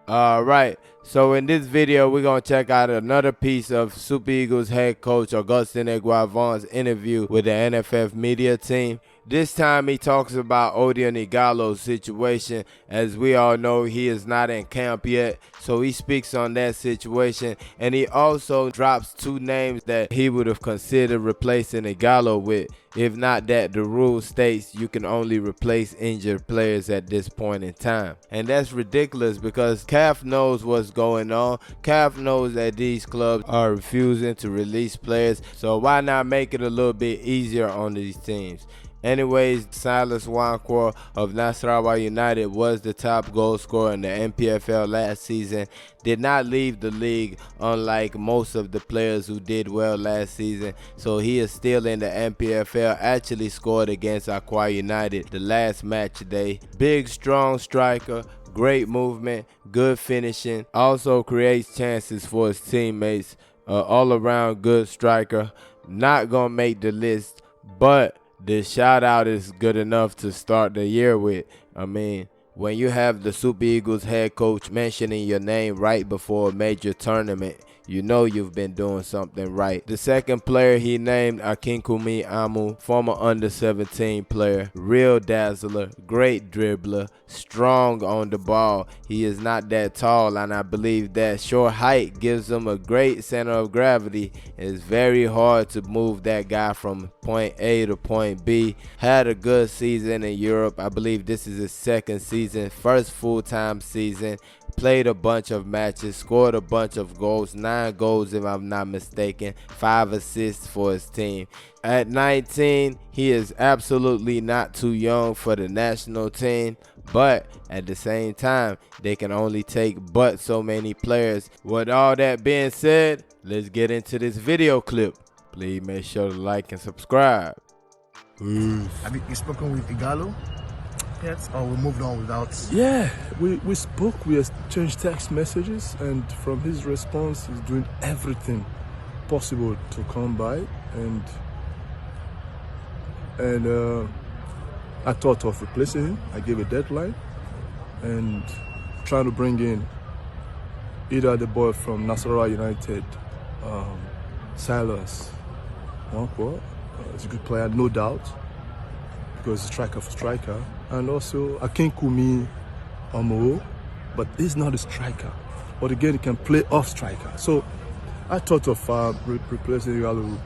All right, so in this video, we're going to check out another piece of Super Eagles head coach Augustine Eguavoen's interview with the NFF media team. This time he talks about Odion Ighalo's situation. As we all know, he is not in camp yet, so he speaks on that situation, and he also drops two names that he would have considered replacing Ighalo with. If not that, the rule states you can only replace injured players at this point in time. And that's ridiculous because CAF knows what's going on. CAF knows that these clubs are refusing to release players, so why not make it a little bit easier on these teams? Anyways, Silas Nwankwo of Nasarawa United was the top goal scorer in the NPFL last season. Did not leave the league, unlike most of the players who did well last season. So he is still in the NPFL. Actually scored against Aqua United the last match day. Big, strong striker. Great movement. Good finishing. Also creates chances for his teammates. All around good striker. Not going to make the list, but the shout out is good enough to start the year with. I mean, when you have the Super Eagles head coach mentioning your name right before a major tournament, you know you've been doing something right. The second player he named, Akinkunmi Amoo, former under-17 player, real dazzler, great dribbler, strong on the ball. He is not that tall, and I believe that short height gives him a great center of gravity. It's very hard to move that guy from point A to point B. Had a good season in Europe. I believe this is his second season, first full-time season. Played a bunch of matches, scored a bunch of goals, 9 goals if I'm not mistaken, 5 assists for his team. At 19, he is absolutely not too young for the national team, but at the same time, they can only take but so many players. With all that being said, let's get into this video clip. Please make sure to like and subscribe. Have you spoken with Ighalo yet, or we moved on without? Yeah, we spoke, we exchanged text messages, and from his response, he's doing everything possible to come by, and I thought of replacing him. I gave a deadline and trying to bring in either the boy from Nasarawa United, Silas Nwankwo. He's a good player, no doubt, because he's a striker, and also Akinkunmi Amoo, but he's not a striker. But again, he can play off striker. So I thought of replacing Ighalo with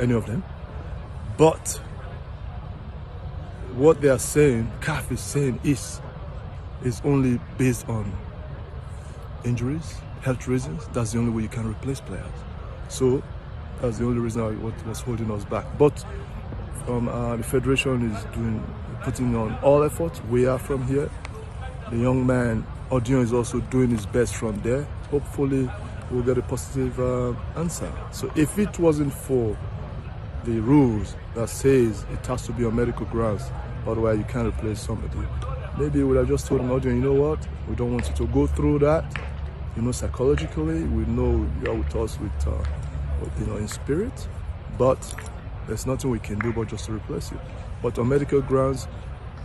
any of them. But what they are saying, CAF is saying, is only based on injuries, health reasons. That's the only way you can replace players. So that's the only reason what was holding us back. But the federation is putting on all efforts. We are from here. The young man Odion is also doing his best from there. Hopefully we'll get a positive answer. So if it wasn't for the rules that says it has to be on medical grounds, otherwise you can't replace somebody, maybe we would have just told him, Odion, you know what, we don't want you to go through that. You know, psychologically, we know you are with us in spirit, but there's nothing we can do but just to replace you. But on medical grounds,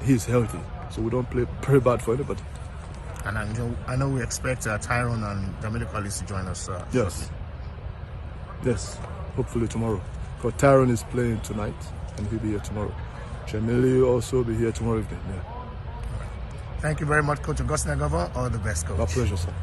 he's healthy, so we don't play very bad for anybody. And I know we expect Tyrone and Jamil Collins to join us. Yes, hopefully tomorrow. Because Tyrone is playing tonight, and he'll be here tomorrow. Jamil will also be here tomorrow evening. Yeah. Thank you very much, Coach Augustine Eguavoen. All the best, Coach. My pleasure, sir.